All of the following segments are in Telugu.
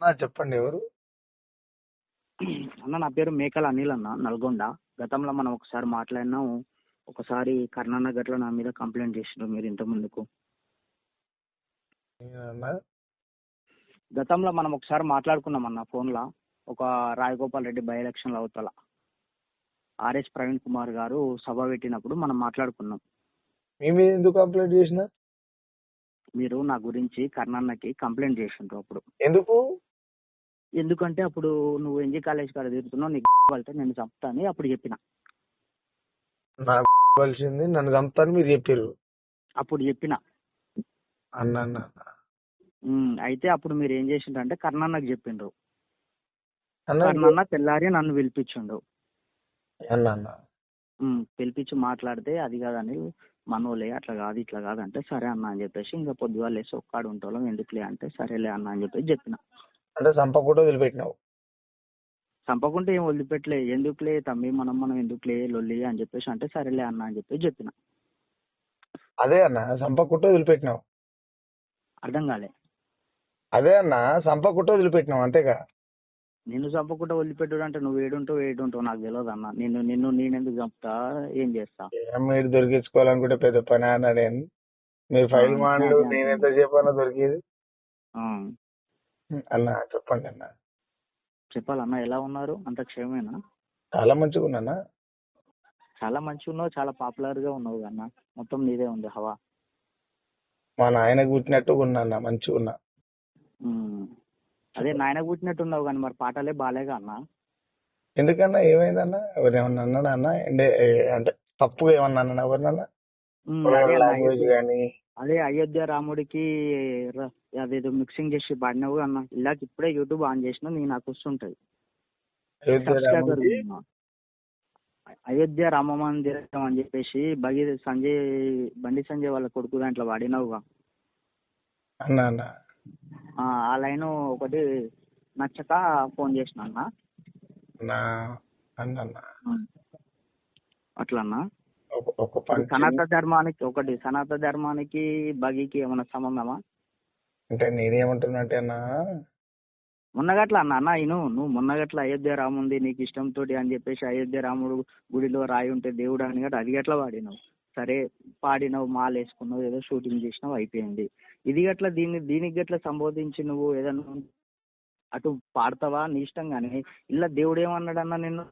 అన్నా చెప్పండి ఎవరు? అన్న నా పేరు మేకల అనిల్ అన్న, నల్గొండ. గతంలో మనం ఒకసారి మాట్లాడినాం. ఒకసారి కర్ణానగర్లో నా మీద కంప్లైంట్ చేసిండ్రు మీరు ఇంత ముందుకు. నేనన్నా గతంలో మనం ఒకసారి మాట్లాడుకున్నాం అన్న ఫోన్లో. ఒక రాజగోపాల్ రెడ్డి బై ఎలక్షన్ల అవతల ఆర్ఎస్ ప్రవీణ్ కుమార్ గారు సభ పెట్టినప్పుడు మనం మాట్లాడుకున్నాం. మీ మీద ఎందుకు కంప్లైంట్ చేసిన? మీరు నా గురించి కర్ణాన్నకి కంప్లైంట్ చేసిండ్రు అప్పుడు. ఎందుకు? ఎందుకంటే అప్పుడు నువ్వు ఎన్జీ కాలేజ్ కాడ తిరుగుతున్నావు, నీకు వెళ్తే నేను చంపుతా అని అప్పుడు చెప్పిన. నాకు కావాల్సింది నన్ను చంపుతాను మీరు చెప్పారు అప్పుడు చెప్పిన అన్న. అయితే అప్పుడు మీరు ఏం చేసిండ్రు అంటే కర్ణాన్నకి చెప్పిండ్రు. అన్న కర్ణాన్న తెల్లారి నన్ను పిలిపించిండు. అన్న పిలిపించి మాట్లాడితే అది కాదని మనోలే అట్లా కాదు ఇట్లా కాదు అంటే సరే అన్న అని చెప్పేసి ఇంకా పొద్దుగా లేసి ఒక్కడు ఉంటాం ఎందుకులే అంటే సరేలే అన్న అని చెప్పేసి చెప్పిన. అంటే చంపకుండా వదిలిపెట్టినావు? చంపకుంటే ఏం వదిలిపెట్టలే, ఎందుకులే తమ్మి మనం ఎందుకులే లొల్లి అని చెప్పేసి అంటే సరేలే అన్న అని చెప్పేసి చెప్పిన. అదే అన్న చంపకుండా వదిలిపెట్టినావు? అర్థం కాలే. అదే అన్న చంపకుండా వదిలిపెట్టినావు అంతేగా? నిన్ను చంపకుండా వదిలిపెట్టుడు అంటే నువ్వు ఏడుంటావు నాకు తెలియదు అన్న. నేనెందుకు చంపుతా, ఏం చేస్తా? మీరు దొరికించుకోవాలనుకుంటే పెద్ద పని అన్నాడు. మీరు ఫైల్ మాటలు నేను ఎంతసేపు అన్నా దొరికేది అన్న. చెప్పండి అన్న. చెప్పాలన్న, ఎలా ఉన్నారు? అంత క్షేమేనా? చాలా మంచిగా ఉన్నానా? చాలా మంచిగా ఉన్నావు, చాలా పాపులర్ గా ఉన్నావు అన్న. మొత్తం నీదే ఉంది హవా. మా నాయన పుట్టినట్టు ఉన్నా అన్న, మంచిగా ఉన్నా. అదే నాయన పుట్టినట్టున్నావు కానీ మరి పాటలే బాలేగా అన్న. ఎందుకన్నా ఏమైందన్నా? ఎవరేమన్నా అన్నాడా అన్న? అంటే తప్పుగా ఏమన్నా అన్నా ఎవరినన్నా? లాంగ్వేజ్ కానీ అదే అయోధ్య రాముడికి అదేదో మిక్సింగ్ చేసి పాడినావు అన్న. ఇలాగ ఇప్పుడే యూట్యూబ్ ఆన్ చేసినా నేను నాకు వస్తుంటది. అయోధ్య రామ మందిరం అని చెప్పేసి బండి సంజయ్ వాళ్ళ కొడుకు దాంట్లో వాడినావుగా అన్న. ఆ లైన్ ఒకటి నచ్చక ఫోన్ చేసిన అన్న. అట్లా అన్న. సనాతన ధర్మానికి బగికి ఏమైనా సంబంధమా? అంటే నేనేమంటున్నా అంటే అన్న, మొన్నగట్ల అన్న నువ్వు మొన్నగట్ల అయోధ్య రాముంది నీకు ఇష్టంతో అని చెప్పేసి అయోధ్య రాముడు గుడిలో రాయి ఉంటే దేవుడు అని గట్ట అది గట్లా పాడినావు. సరే పాడినావు, మాల వేసుకున్నావు, ఏదో షూటింగ్ చేసినావు, అయిపోయింది. ఇది గట్ల దీనికి గట్ల సంబోధించి నువ్వు ఏదన్నా అటు పాడతావా నీ ఇష్టం. కానీ ఇలా దేవుడు ఏమన్నాడన్నా నిన్ను?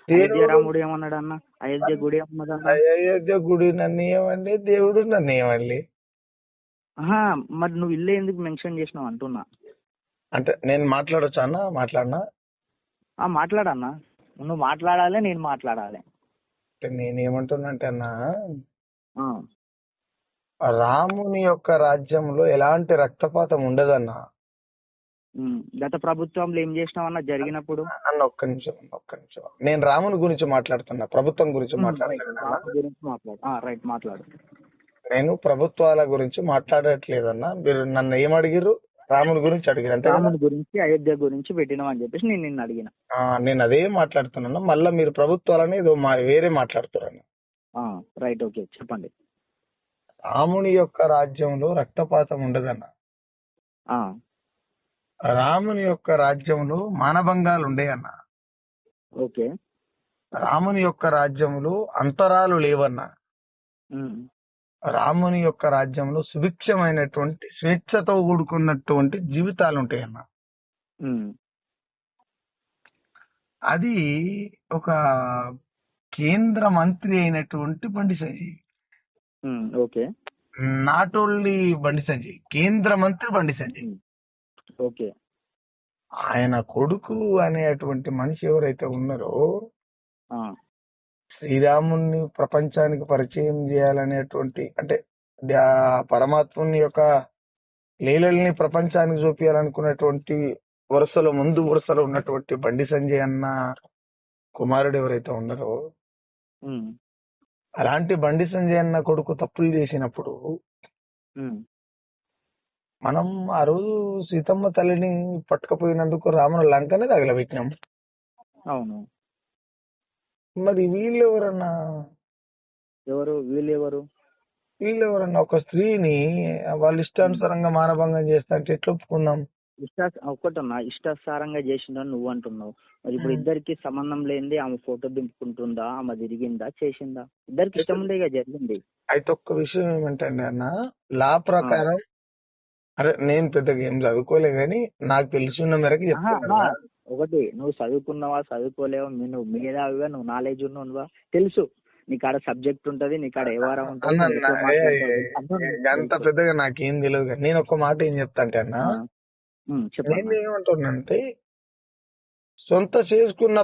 అయోధ్య రాముడు ఏమన్నాడన్నా? అయోధ్య గుడి ఏమన్నదన్నా? అయోధ్య గుడి నన్ను ఏమండి, దేవుడు నన్ను ఏమండి? మరి నువ్వు ఇల్లు ఎందుకు మెన్షన్ చేసినావు అంటున్నా. అంటే నేను మాట్లాడొచ్చా అన్న? మాట్లాడినా మాట్లాడన్నా. నువ్వు మాట్లాడాలి, నేను మాట్లాడాలి. నేనేమంటున్నా అంటే అన్న, రాముని యొక్క రాజ్యంలో ఎలాంటి రక్తపాతం ఉండదన్నా. గత ప్రభుత్వంలో ఏం చేసినావన్నా జరిగినప్పుడు? అన్న ఒక్క నిమిషం. నేను రాముని గురించి మాట్లాడుతున్నా, ప్రభుత్వం గురించి మాట్లాడుతున్నా. రైట్, మాట్లాడు. నేను ప్రభుత్వాల గురించి మాట్లాడట్లేదన్నా. మీరు నన్ను ఏమడిగిరు? రాముని గురించి అడిగారు అంటే రాముని గురించి అయోధ్య గురించి పెట్టినావు అని చెప్పేసి నేను నిన్ను అడిగిన. నేను అదే మాట్లాడుతున్నాను. మళ్ళీ మీరు ప్రభుత్వాలని ఏదో వేరే మాట్లాడుతున్నాను. రైట్, ఓకే, చెప్పండి. రాముని యొక్క రాజ్యంలో రక్తపాతం ఉండదన్న. రాముని యొక్క రాజ్యంలో మానభంగాలు ఉండేయన్న. ఓకే. రాముని యొక్క రాజ్యంలో అంతరాలు లేవన్నా. రాముని యొక్క రాజ్యంలో సుభిక్షమైనటువంటి స్వేచ్ఛతో కూడుకున్నటువంటి జీవితాలు ఉంటాయన్న. అది ఒక కేంద్ర మంత్రి అయినటువంటి Bandi Sanjay. Okay. Not only Bandi Sanjay, కేంద్ర మంత్రి బండి సంజయ్. ఓకే. ఆయన కొడుకు అనేటువంటి మనిషి ఎవరైతే ఉన్నారో, శ్రీరాముని ప్రపంచానికి పరిచయం చేయాలనేటువంటి, అంటే పరమాత్ముని యొక్క లీలల్ని ప్రపంచానికి చూపించాలనుకున్నటువంటి ముందు వరుసలో ఉన్నటువంటి బండి సంజయ్ అన్న కుమారుడు ఎవరైతే ఉన్నారో, అలాంటి బండి సంజయ్ అన్న కొడుకు తప్పులు చేసినప్పుడు మనం ఆ రోజు సీతమ్మ తల్లిని పట్టుకపోయినందుకు రాముని లంకనే తగలబెట్టినాం. అవును. మరి వీళ్ళెవరన్నా ఒక స్త్రీని వాళ్ళ ఇష్టానుసారంగా మానభంగం చేస్తా అంటే ఎట్లా ఒప్పుకుందాం? ఒకటన్నా ఇష్టాసారంగా చేసిందని నువ్వు అంటున్నావు. మరి ఇప్పుడు ఇద్దరికి సంబంధం లేనిది ఆమె ఫోటో దింపుకుంటుందా, ఆమె తిరిగిందా, చేసిందా? ఇద్దరికి ఇష్టం ఉండేగా జరిగింది. అయితే ఒక్క విషయం ఏమంటే అన్న, లా ప్రకారం అరే నేను పెద్దగా ఏం చదువుకోలే గానీ నాకు తెలుసున్న మేరకు చెప్తున్నా. ఒకటి, నువ్వు చదువుకున్నావా చదువుకోలేవా, నువ్వు మేధావిగా, నువ్వు నాలెడ్జ్ ఉన్నవా తెలుసు, నీకాడ సబ్జెక్ట్ ఉంటది, నీకాడ వ్యవహారం ఉంటుంది. అంత పెద్దగా నాకేం తెలియదు కానీ నేను ఒక్క మాట ఏం చెప్తా అంటే అన్న, నేను ఏమంటున్నానంటే సొంత చేసుకున్న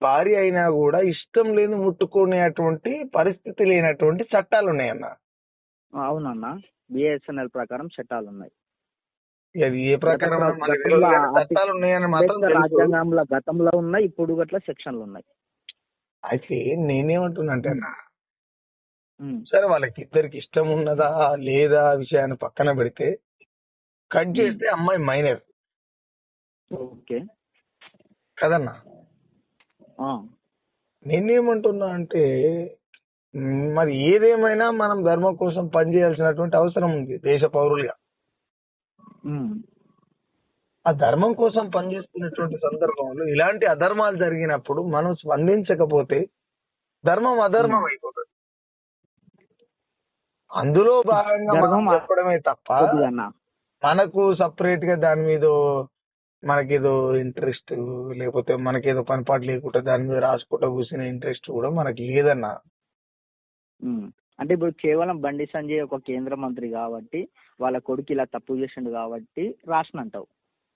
భార్య అయినా కూడా ఇష్టం లేని ముట్టుకునేటువంటి పరిస్థితి లేనటువంటి చట్టాలు ఉన్నాయన్న. అవునన్నా, బిఎస్ఎన్ఎల్ ప్రకారం చట్టాలు ఉన్నాయి. అది ఏ ప్రకారం చట్టాలు ఉన్నాయని మాత్రం రాజ్యాంగంలో గతంలో ఉన్నాయి, ఇప్పుడు గట్ల సెక్షన్లు ఉన్నాయి. అయితే నేనేమంటున్నా అంటే అన్న, సరే వాళ్ళకి ఇద్దరికి ఇష్టం ఉన్నదా లేదా విషయాన్ని పక్కన పెడితే కట్ చేస్తే అమ్మాయి మైనర్. ఓకే కదన్నా, నేనేమంటున్నా అంటే మరి ఏదేమైనా మనం ధర్మం కోసం పనిచేయాల్సినటువంటి అవసరం ఉంది దేశ పౌరులుగా. ఆ ధర్మం కోసం పనిచేస్తున్నటువంటి సందర్భంలో ఇలాంటి అధర్మాలు జరిగినప్పుడు మనం స్పందించకపోతే ధర్మం అధర్మం అయిపోతుంది. అందులో భాగంగా మనం చెప్పడమే తప్ప మనకు సపరేట్ గా దాని మీద మనకేదో ఇంట్రెస్ట్ లేకపోతే మనకేదో పనిపాటు లేకుండా దాని మీద రాసుకుంటా కూర్చునే ఇంట్రెస్ట్ కూడా మనకి లేదన్నా. అంటే ఇప్పుడు కేవలం బండి సంజయ్ ఒక కేంద్ర మంత్రి కాబట్టి వాళ్ళ కొడుకు ఇలా తప్పు చేసిండు కాబట్టి రాసినంటావు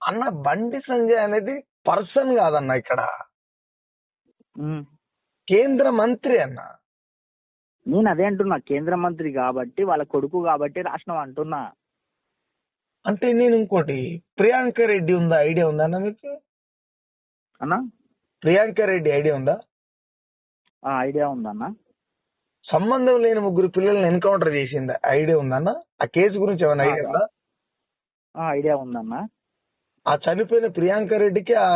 అన్న. బండి సంజయ్ అనేది పర్సన్ కాదన్న, ఇక్కడ కేంద్ర మంత్రి అన్న. నేను అదే అంటున్నా, కేంద్ర మంత్రి కాబట్టి వాళ్ళ కొడుకు కాబట్టి రాసినావు అంటున్నా. అంటే నేను ఇంకోటి, ప్రియాంక రెడ్డి ఉందా, ఐడియా ఉందా అన్న మీకు? అన్నా ప్రియాంక రెడ్డి ఐడియా ఉందా? ఐడియా ఉందన్నా. సంబంధం లేని 3 పిల్లల్ని ఎన్కౌంటర్ చేసింది, ఐడియా ఉందన్న? ఆ కేసు గురించి ఏమైనా ఐడియా ఉందా? ఐడియా ఉందన్నా. ఆ చనిపోయిన ప్రియాంక రెడ్డికి ఆ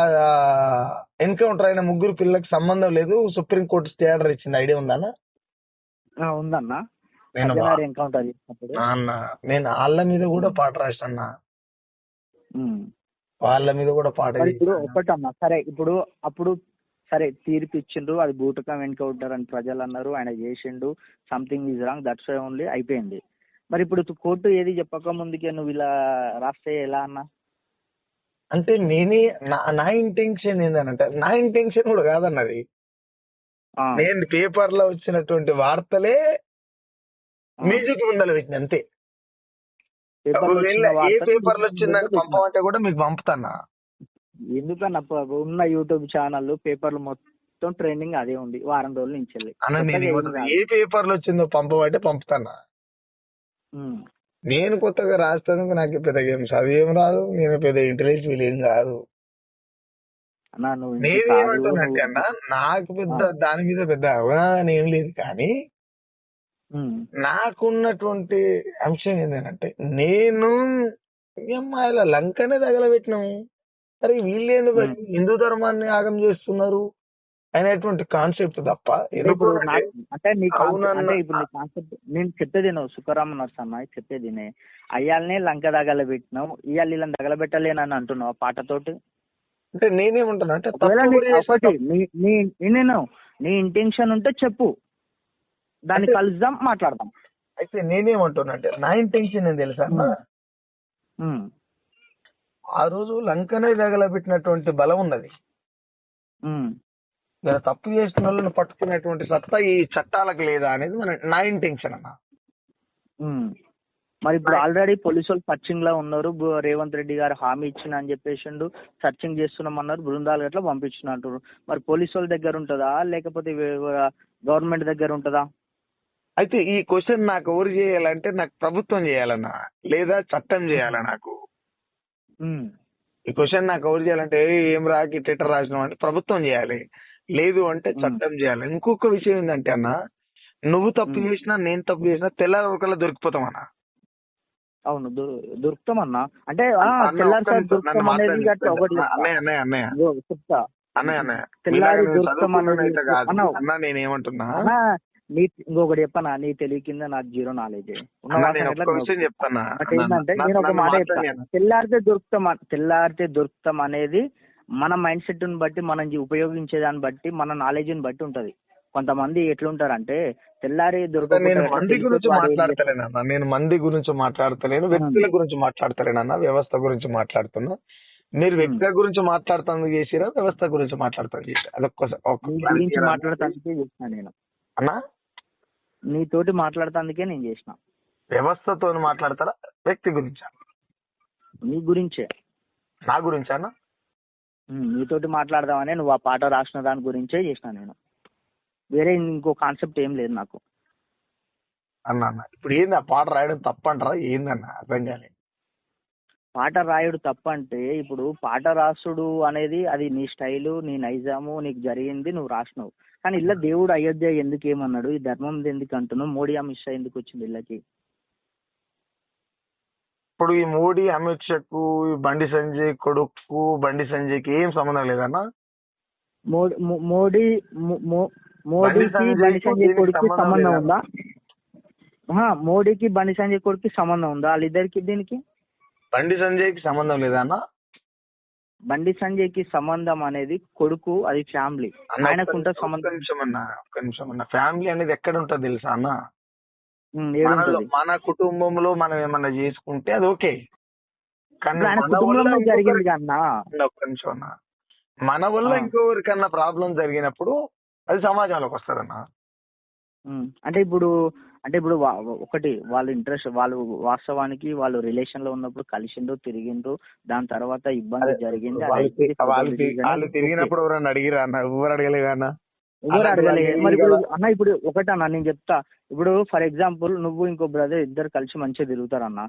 ఎన్కౌంటర్ అయిన 3 పిల్లలకి సంబంధం లేదు, సుప్రీంకోర్టు స్టే ఆర్డర్ ఇచ్చింది, ఐడియా ఉందన్న? ఉందన్నా. నేను వాళ్ళ మీద కూడా పాట రాసినా, వాళ్ళ మీద కూడా పాట. ఇప్పుడు ఒకటన్నా, సరే ఇప్పుడు అప్పుడు సరే తీర్పు ఇచ్చిండ్రు, అది బూటకం ఎన్కౌంటర్ అని ప్రజలు అన్నారు, ఆయన చేసిండు, something is wrong, that's why only, అయిపోయింది. మరి ఇప్పుడు కోర్టు ఏది చెప్పక ముందుకే నువ్వు ఇలా రాస్తే ఎలా అన్నా? అంటే నేనే నా ఇంటెన్షన్ ఏంటంటే, నా ఇంటెన్షన్ కూడా కాదన్నది, నేను పేపర్ లో వచ్చినటువంటి వార్తలే మ్యూజిక్ ముందర పెట్టిన అంతే. ఏ పేపర్ లో వచ్చిందని పంపమంటే కూడా మీకు పంపుతానా? ఎందుకన్నా, ఉన్న యూట్యూబ్ ఛానల్ పేపర్లు మొత్తం ట్రెండింగ్ అదే ఉంది వారం రోజుల నుంచి. ఏ పేపర్ లో వచ్చిందో పంపమంటే పంపుతానా? నేను కొత్తగా రాస్తాను, నాకు పెద్దగా ఏం చదివేం రాదు, నేను పెద్ద ఇంటెలిజెన్స్ ఏం కాదు. నేనేమంటున్నట్టే అన్న, నాకు పెద్ద దాని మీద పెద్ద అవగాహన ఏం లేదు, కానీ నాకున్నటువంటి అంశం ఏంటంటే, నేను అమ్మాయిల లంకనే తగలబెట్టినాము, మరి వీళ్ళేందు హిందూ ధర్మాన్ని ఆగం చేస్తున్నారు అనేటువంటి కాన్సెప్ట్ తప్ప. అంటే ఇప్పుడు కాన్సెప్ట్ నేను చెప్పేది నువ్వు సుఖరామ నర్సన్న చెప్పేది అయ్యాలనే లంక తగలబెట్టినావు, ఇవాళ వీళ్ళని తగలబెట్టలేనని అంటున్నావు పాటతోటి. అంటే నేనేమంటున్నా అంటే, నీ ఇంటెన్షన్ ఉంటే చెప్పు, దాన్ని కలుద్దాం, మాట్లాడదాం. అయితే నేనేమంటున్నా అంటే, నా ఇంటెన్షన్ ఏం తెలుసా, ఆ రోజు లంకనే తగలబెట్టినటువంటి బలం ఉన్నది, తప్పు చేసిన వాళ్ళని పట్టుకునేటువంటి సత్తా ఈ చట్టాలకు లేదా అనేది నా ఇంటెన్షన్ అన్న. మరి ఇప్పుడు ఆల్రెడీ పోలీసు వాళ్ళు సర్చింగ్ లో ఉన్నారు, రేవంత్ రెడ్డి గారు హామీ ఇచ్చిన అని చెప్పేసిండు, సర్చింగ్ చేస్తున్నామన్నారు, బృందాలు గట్లా పంపించిన అంటారు. మరి పోలీసు వాళ్ళ దగ్గర ఉంటుందా లేకపోతే గవర్నమెంట్ దగ్గర ఉంటుందా? అయితే ఈ క్వశ్చన్ నాకు ఎవరు చేయాలంటే, నాకు ప్రభుత్వం చేయాలన్నా లేదా చట్టం చేయాలా? నాకు ఈ క్వశ్చన్ నాకు ఎవరు చేయాలంటే, ఏం రాకి ట్విట్టర్ రాసినావు అంటే ప్రభుత్వం చేయాలి, లేదు అంటే చట్టం చేయాలి. ఇంకొక విషయం ఏంటంటే అన్న, నువ్వు తప్పు చేసినా నేను తప్పు చేసినా తెల్లారికల్లా దొరికిపోతామన్నా. అవును, దొరుకుతామన్నా. అంటే నేనేమంటున్నా, ఇంకొకటి చెప్పనా, నీ తెలివి కింద నాకు జీరో నాలెడ్జ్ ఉన్న అన్న, వాసన నేను ఎట్లా ఒక్క విషయం చెప్తానా బట్ ఏంటంటే నేను ఒక మాట చెప్తా, తెల్లారితే దొరుకుతాం అనేది మన మైండ్ సెట్ ని బట్టి, మనం ఉపయోగించే దాన్ని బట్టి, మన నాలెడ్జ్ ని బట్టి ఉంటది. కొంతమంది ఎట్లుంటారంటే తెల్లారి నేను మంది గురించి దొరకకపోతే మాట్లాడతలేనన్నా, నేను మంది గురించి మాట్లాడతలేను, వ్యక్తుల గురించి మాట్లాడతలేనన్నా, వ్యవస్థ గురించి మాట్లాడుతున్నా. మీరు వ్యక్తుల గురించి మాట్లాడుతాను చేసిరా, వ్యవస్థ గురించి మాట్లాడుతాను చేసిరా? గురించి మాట్లాడటానికే చేసిన నేను అన్నా. నీతోటి మాట్లాడటానికే నేను చేసిన. వ్యవస్థతో మాట్లాడతారా, వ్యక్తి గురించా? నీ గురించే. నా గురించా అన్న? నీతోటి మాట్లాడదామని నువ్వు ఆ పాట రాసిన దాని గురించే చేసిన నేను. వేరే ఇంకో కాన్సెప్ట్ ఏం లేదు నాకు. అన్న ఇప్పుడు ఏంది ఆ పాట రాయడం తప్పంటారా, ఏందన్న అర్థం కాలే. పాట రాయుడు తప్పంటే ఇప్పుడు పాట రాసుడు అనేది అది నీ స్టైలు, నీ నైజాము, నీకు జరిగింది, నువ్వు రాసినావు. కానీ ఇలా దేవుడు అయోధ్య ఎందుకు ఏమన్నాడు, ఈ ధర్మం ఎందుకు అంటున్నావు, మోడీ అమిత్ షా ఎందుకు వచ్చింది ఇళ్ళకి? ఇప్పుడు ఈ మోడీ అమిత్ షాకు బండి సంజయ్ కొడుకు బండి సంజయ్కి ఏం సంబంధం లేదన్నా. మోడీకి బండి సంజయ్ కొడుకు సంబంధం ఉందా? మోడీకి బండి సంజయ్ కొడుకు సంబంధం ఉందా వాళ్ళిద్దరికి? దీనికి బండి సంజయ్కి సంబంధం లేదా అన్న? బండి సంజయ్కి సంబంధం అనేది కొడుకు, అది ఫ్యామిలీ. ఆయనకుంటే సంబంధం. ఒక్క నిమిషం అన్న, ఫ్యామిలీ అనేది ఎక్కడ ఉంటుంది తెలుసా అన్న? మన కుటుంబంలో మనం ఏమన్నా చేసుకుంటే అది ఓకే, కానీ జరిగింది కన్నా. ఒక్క నిమిషం అన్న, మన వల్ల ఇంకొకరికన్నా ప్రాబ్లం జరిగినప్పుడు అది సమాజంలోకి వస్తుందన్న. అంటే ఇప్పుడు ఒకటి వాళ్ళు ఇంట్రెస్ట్, వాళ్ళు వాస్తవానికి వాళ్ళు రిలేషన్ లో ఉన్నప్పుడు కలిసిండ్రు, తిరిగిండ్రు, దాని తర్వాత ఇబ్బంది జరిగింది. వాళ్ళు తిరిగినప్పుడు ఎవరన్నా అడిగిరా అన్న? ఎవరు అడగలేదా అన్న? ఎవరు అడగలేదు. మరి ఇప్పుడు అన్న, ఇప్పుడు ఒకటి అన్న నేను చెప్తా. ఇప్పుడు ఫర్ ఎగ్జాంపుల్ నువ్వు ఇంకో బ్రదర్ ఇద్దరు కలిసి మంచిగా తిరుగుతారు అన్న.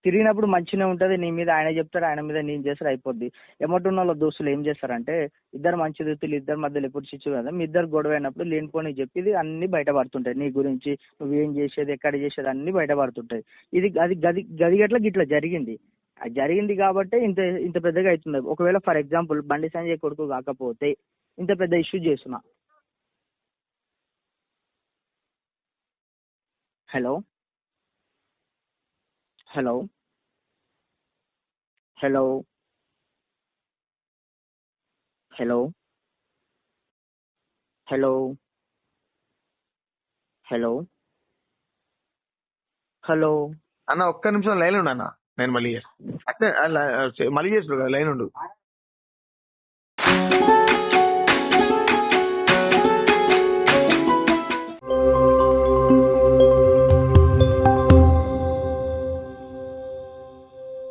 తిరిగినప్పుడు మంచిగా ఉంటది, నీ మీద ఆయన చెప్తారు, ఆయన మీద నేను చేస్తారు, అయిపోద్ది. ఎమ్మటున్న వాళ్ళ దోస్తులు ఏం చేస్తారంటే ఇద్దరు మంచి దోస్తులు, ఇద్దరు మధ్యలో ఎప్పుడు చిచ్చు కదా, మీ ఇద్దరు గొడవ అయినప్పుడు లేనిపోని చెప్పి అన్ని బయటపడుతుంటాయి. నీ గురించి నువ్వేం చేసేది, ఎక్కడ చేసేది అన్ని బయటపడుతుంటాయి. ఇది అది గది గట్ల గిట్లా జరిగింది. అది జరిగింది కాబట్టి ఇంత ఇంత పెద్దగా అవుతుంది. ఒకవేళ ఫర్ ఎగ్జాంపుల్ బండి సంజయ్ కొడుకు కాకపోతే ఇంత పెద్ద ఇష్యూ చేస్తున్నా. Hello hello hello hello hello hello hello అన్న ఒక్క నిమిషం లైన్ ఉండు అన్న, నేను మళ్ళీ చేస్తాను. మళ్ళీ చేస్తాడు కదా, లైన్ ఉండు.